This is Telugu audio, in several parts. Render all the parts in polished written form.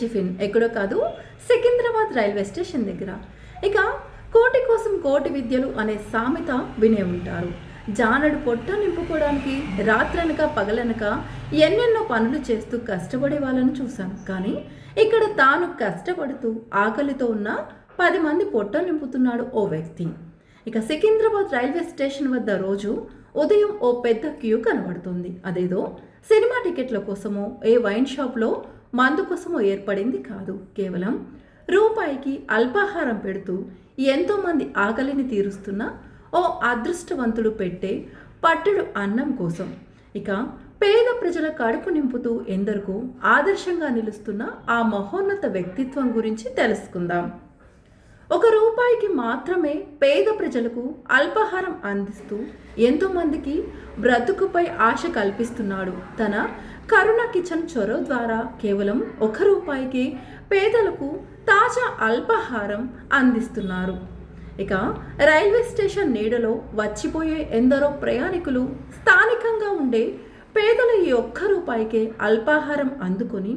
టిఫిన్ ఎక్కడో కాదు, సికింద్రాబాద్ రైల్వే స్టేషన్ దగ్గర. ఇక కోటి కోసం కోటి విద్యలు అనే సామెత వినే ఉంటారు. జానడు పొట్ట నింపుకోవడానికి రాత్రనక పగలనక ఎన్నెన్నో పనులు చేస్తూ కష్టపడే వాళ్ళని చూశాను. కానీ ఇక్కడ తాను కష్టపడుతూ ఆకలితో ఉన్న 10 మంది పొట్ట నింపుతున్నాడు ఓ వ్యక్తి. ఇక సికింద్రాబాద్ రైల్వే స్టేషన్ వద్ద రోజు ఉదయం ఓ పెద్ద క్యూ కనబడుతుంది. అదేదో సినిమా టికెట్ల కోసమో ఏ వైన్ షాప్లో మందు కోసమో ఏర్పడింది కాదు. కేవలం రూపాయికి అల్పాహారం పెడుతూ ఎంతోమంది ఆకలిని తీరుస్తున్న ఓ అదృష్టవంతుడు పెట్టే పట్టెడు అన్నం కోసం. ఇక పేద ప్రజల కడుపు నింపుతూ ఎందరికో ఆదర్శంగా నిలుస్తున్న ఆ మహోన్నత వ్యక్తిత్వం గురించి తెలుసుకుందాం. 1 రూపాయికి మాత్రమే పేద ప్రజలకు అల్పాహారం అందిస్తూ ఎంతోమందికి బ్రతుకుపై ఆశ కల్పిస్తున్నాడు. తన కరుణ కిచెన్ చొరవ ద్వారా కేవలం 1 రూపాయికి పేదలకు తాజా అల్పాహారం అందిస్తున్నారు. ఇక రైల్వే స్టేషన్ నీడలో వచ్చిపోయే ఎందరో ప్రయాణికులు స్థానికంగా ఉండే పేదలు ఈ 1 రూపాయికే అల్పాహారం అందుకొని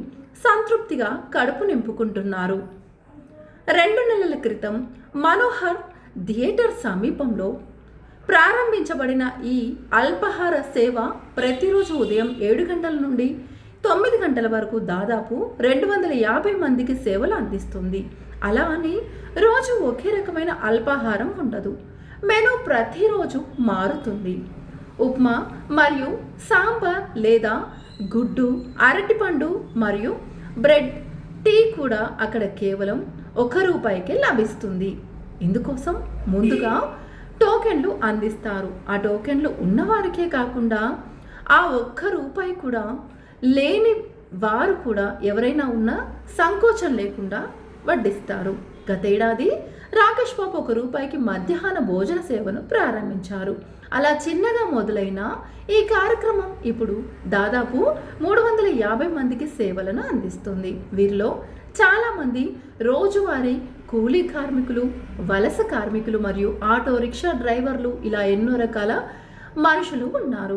సంతృప్తిగా కడుపు నింపుకుంటున్నారు. 2 నెలల క్రితం మనోహర్ థియేటర్ సమీపంలో ప్రారంభించబడిన ఈ అల్పాహార సేవ ప్రతిరోజు ఉదయం 7 గంటల నుండి 9 గంటల వరకు దాదాపు 250 మందికి సేవలు అందిస్తుంది. అలా అని రోజు ఒకే రకమైన అల్పాహారం ఉండదు. మెనూ ప్రతిరోజు మారుతుంది. ఉప్మా మరియు సాంబార్ లేదా గుడ్డు, అరటిపండు మరియు బ్రెడ్, టీ కూడా అక్కడ కేవలం 1 రూపాయికే లభిస్తుంది. ఇందుకోసం ముందుగా టోకెన్లు అందిస్తారు. ఆ టోకెన్లు ఉన్నవారికే కాకుండా ఆ 1 రూపాయి కూడా లేని వారు కూడా ఎవరైనా ఉన్నా సంకోచం లేకుండా వడ్డిస్తారు. గతేడాది రాకేష్ బాబు 1 రూపాయికి మధ్యాహ్న భోజన సేవను ప్రారంభించారు. అలా చిన్నగా మొదలైన ఈ కార్యక్రమం ఇప్పుడు దాదాపు 350 మందికి సేవలను అందిస్తుంది. వీరిలో చాలామంది రోజువారీ కూలీ కార్మికులు, వలస కార్మికులు మరియు ఆటో రిక్షా డ్రైవర్లు, ఇలా ఎన్నో రకాల మనుషులు ఉన్నారు.